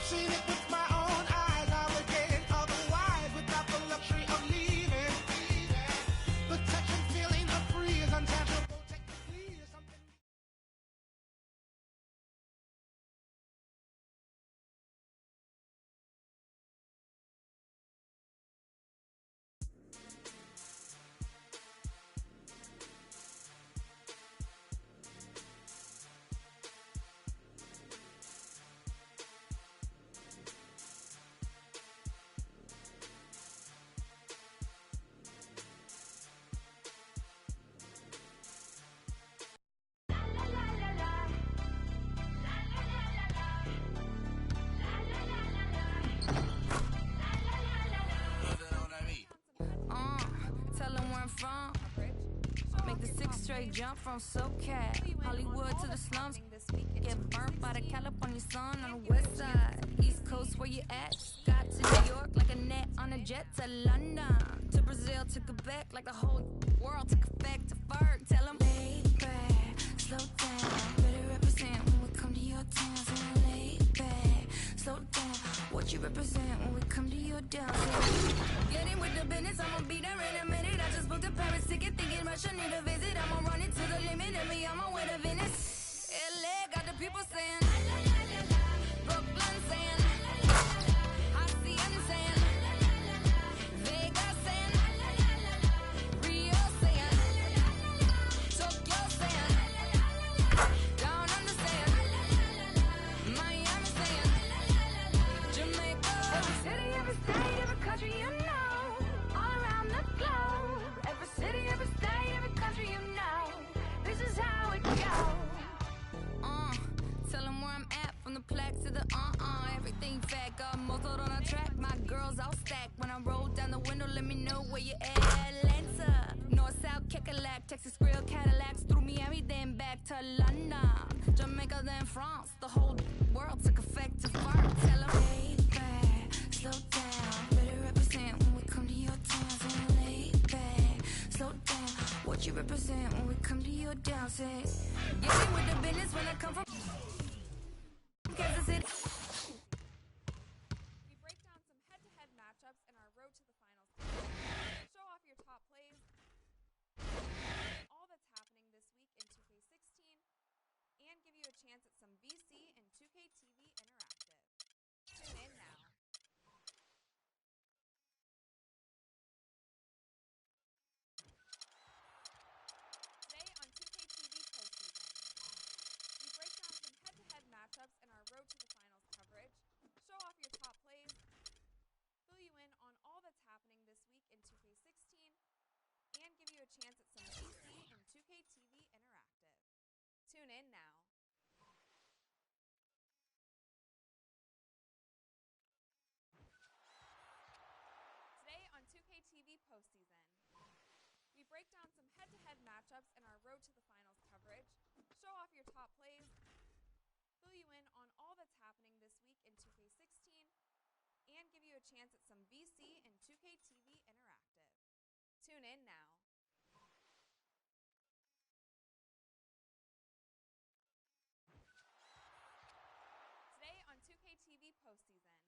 Seen it with my own eyes, I would get it otherwise without the luxury of leaving. The touch and feeling of free is untangible. Technically, is something. Tell them where I'm from. Make the 6 straight jump from SoCal, Hollywood to the slums. Get burnt by the California sun on the west side. East Coast, where you at? Got to New York like a net on a jet to London. To Brazil, to Quebec, like the whole world took effect to Ferg. Tell them, lay back, slow down. Better represent when we come to your town. So lay back, slow down. What you represent when we come to your town. Getting with the business, I'ma be there in a minute. I just booked a Paris ticket, thinking Russia need a visit. I'ma run it to the limit, and me on my way to Venice. LA got the people saying, Brooklyn saying, Hacienda saying, Vegas saying, Rio saying, Tokyo saying, Down Under saying, Miami saying, Jamaica. Every city, every state, every country you know, all around the globe. Every city, every state, every country you know, this is how it goes. Tell them where I'm at, from the plaque to the everything fat, got muzzled on a track. My girls all stacked. When I roll down the window, let me know where you at. Atlanta, North, South, Kekalak, Texas Grill, Cadillacs, through Miami, then back to London, Jamaica, then France. The whole world took effect to fart. Tell them, lay back, slow down. Better represent when we come to your town. So lay back, slow down. What you represent when we come to your town. Say, get with the business when I come from Kansas City. We break down some head-to-head matchups in our road to the finals. Show off your top plays, all that's happening this week in 2K16, and give you a chance at some VC and 2K TV Interactive. Tune in now. Today on 2K TV postseason, we break down some head-to-head matchups in our road to the finals coverage, show off your top plays, fill you in on all that's happening this week in 2K16, and give you a chance at some VC and 2K TV Interactive. Tune in now. Today on 2K TV postseason, we break down some head-to-head matchups in our road to the finals coverage, show off your top plays, fill you in on all that's happening this week in 2K16, and give you a chance at some VC and 2K TV Interactive. Tune in now. Today on 2K TV postseason,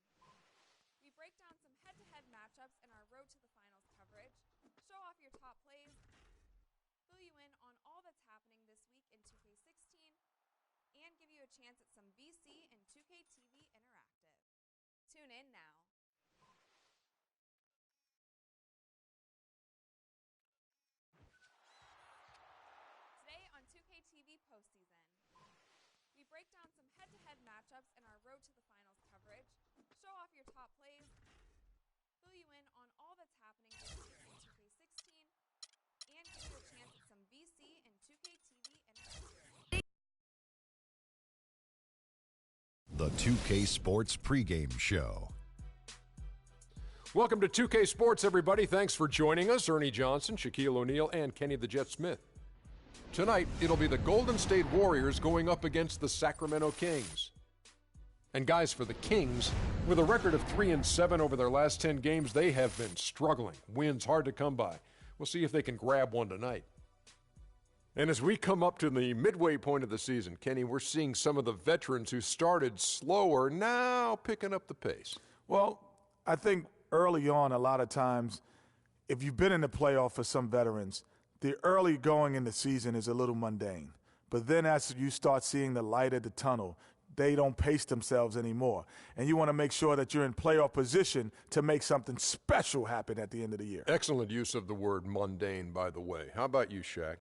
we break down some head-to-head matchups in our road to the finals coverage, show off your top plays, fill you in on all that's happening this week in 2K16, and give you a chance at some VC and 2K TV Interactive. Tune in now. Today on 2K TV postseason, we break down some head-to-head matchups in our road to the finals coverage, show off your top plays, fill you in on all that's happening this week in 2K16, and give you a chance at some VC and 2K TV Interactive. The 2K Sports pregame show. Welcome to 2K Sports, everybody. Thanks for joining us. Ernie Johnson, Shaquille O'Neal, and Kenny the Jet Smith. Tonight, it'll be the Golden State Warriors going up against the Sacramento Kings. And guys, for the Kings, with a record of 3-7 over their last 10 games, they have been struggling. Wins hard to come by. We'll see if they can grab one tonight. And as we come up to the midway point of the season, Kenny, we're seeing some of the veterans who started slower now picking up the pace. Well, I think early on, a lot of times, if you've been in the playoff for some veterans, the early going in the season is a little mundane. But then as you start seeing the light at the tunnel, they don't pace themselves anymore. And you want to make sure that you're in playoff position to make something special happen at the end of the year. Excellent use of the word mundane, by the way. How about you, Shaq?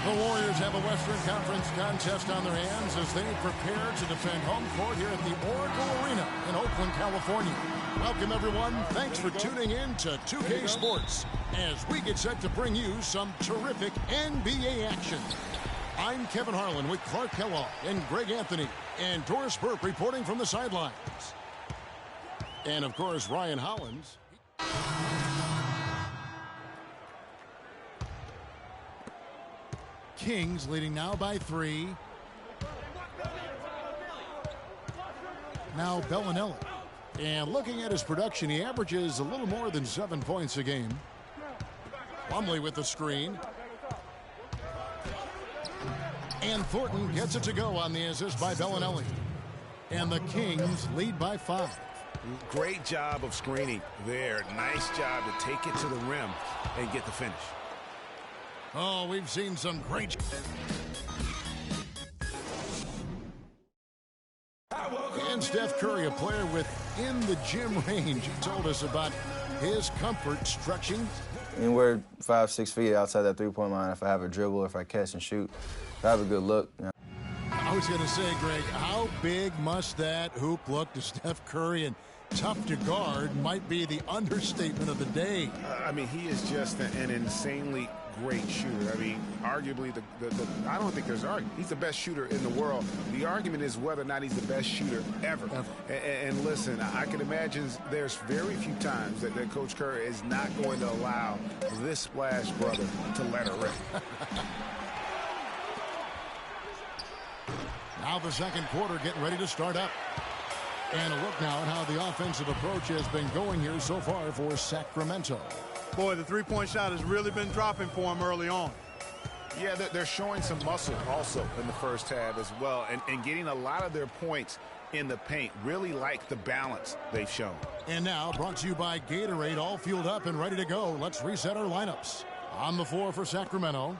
The Warriors have a Western Conference contest on their hands as they prepare to defend home court here at the Oracle Arena in Oakland, California. Welcome, everyone. Thanks for tuning in to 2K Sports as we get set to bring you some terrific NBA action. I'm Kevin Harlan with Clark Kellogg and Greg Anthony and Doris Burke reporting from the sidelines. And, of course, Ryan Hollins. Kings leading now by 3. Now Bellinelli. And looking at his production, he averages a little more than 7 points a game. Plumlee with the screen. And Thornton gets it to go on the assist by Bellinelli. And the Kings lead by 5. Great job of screening there. Nice job to take it to the rim and get the finish. Oh, we've seen some great. And Steph Curry, a player within the gym range, told us about his comfort stretching. Anywhere 5-6 feet outside that three-point line, if I have a dribble, if I catch and shoot, if I have a good look. You know. I was going to say, Greg, how big must that hoop look to Steph Curry? And tough to guard might be the understatement of the day. I mean, he is just an insanely great shooter. I mean, arguably, I don't think there's argument. He's the best shooter in the world. The argument is whether or not he's the best shooter ever. And listen, I can imagine there's very few times that Coach Curry is not going to allow this splash brother to let her rip. Now the second quarter getting ready to start up. And a look now at how the offensive approach has been going here so far for Sacramento. Boy, the three-point shot has really been dropping for him early on. Yeah, they're showing some muscle also in the first half as well, and getting a lot of their points in the paint. Really like the balance they've shown. And now brought to you by Gatorade, all fueled up and ready to go. Let's reset our lineups. On the floor for Sacramento,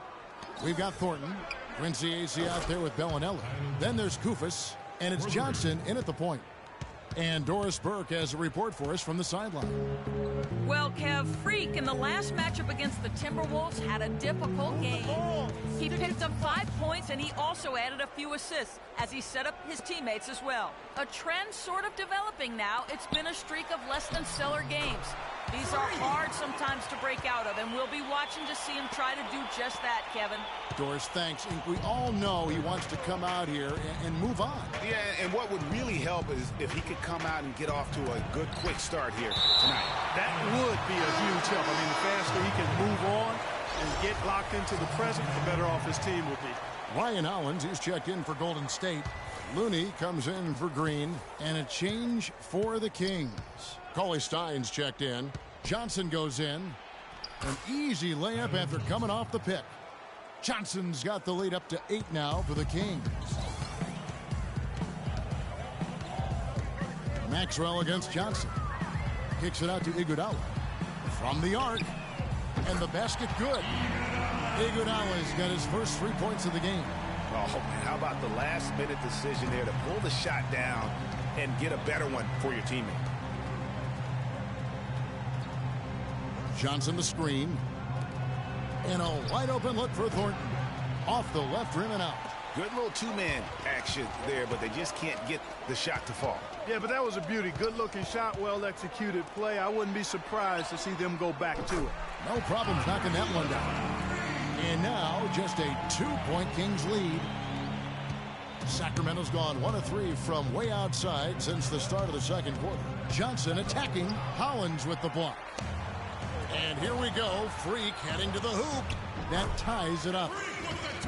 we've got Thornton, Quincy Acy out there with Bellinelli. Then there's Koufos, and it's Johnson in at the point. And Doris Burke has a report for us from the sideline. Well, Kev, Freak in the last matchup against the Timberwolves had a difficult game. He picked up 5 points, and he also added a few assists as he set up his teammates as well. A trend sort of developing now. It's been a streak of less than stellar games. These are hard sometimes to break out of, and we'll be watching to see him try to do just that, Kevin. Doris, thanks. And we all know he wants to come out here and move on. Yeah, and what would really help is if he could come out and get off to a good, quick start here tonight. That would be a huge help. I mean, the faster he can move on and get locked into the present, the better off his team will be. Ryan Hollins, he's checked in for Golden State. Looney comes in for Green, and a change for the Kings. Cauley Stein's checked in. Johnson goes in. An easy layup after coming off the pick. Johnson's got the lead up to 8 now for the Kings. Maxwell against Johnson. Kicks it out to Iguodala. From the arc. And the basket good. Iguodala's got his first 3 points of the game. Oh, man, how about the last-minute decision there to pull the shot down and get a better one for your teammate? Johnson the screen. And a wide-open look for Thornton. Off the left rim and out. Good little two-man action there, but they just can't get the shot to fall. Yeah, but that was a beauty. Good-looking shot, well-executed play. I wouldn't be surprised to see them go back to it. No problems knocking that one down. And now just a 2-point Kings lead. Sacramento's gone 1 of 3 from way outside since the start of the second quarter. Johnson attacking. Hollins with the block. And here we go. Freak heading to the hoop. That ties it up.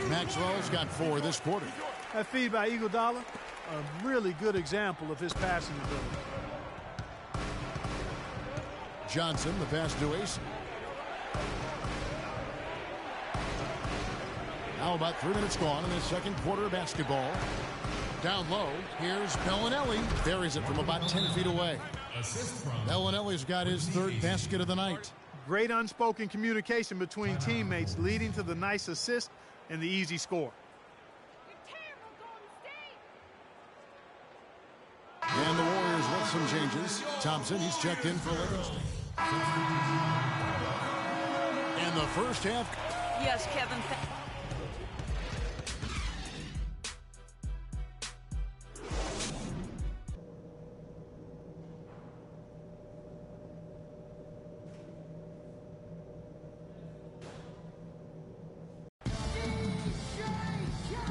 Maxwell's got 4 this quarter. That feed by Iguodala, a really good example of his passing ability. Johnson, the pass to Ace. Now about 3 minutes gone in the second quarter of basketball. Down low, here's Bellinelli. Buries it from about 10 feet away. Bellinelli's got his third basket of the night. Great unspoken communication between teammates, leading to the nice assist and the easy score. And the Warriors with some changes. Thompson, he's checked in for Livingston. And the first half. Yes, Kevin.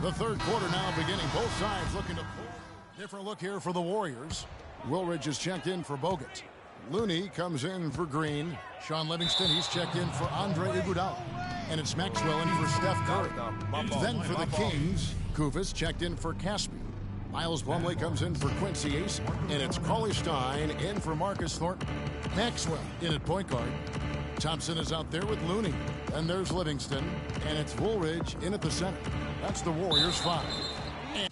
The third quarter now beginning. Both sides looking to pull. Different look here for the Warriors. Woolridge is checked in for Bogut. Looney comes in for Green. Sean Livingston, he's checked in for Andre Iguodala. And it's Maxwell in for Steph Curry. Then for the Kings, Kufis checked in for Caspi. Miles Plumlee comes in for Quincy Ace. And it's Cauley Stein in for Marcus Thornton. Maxwell in at point guard. Thompson is out there with Looney. And there's Livingston. And it's Woolridge in at the center. That's the Warriors 5. And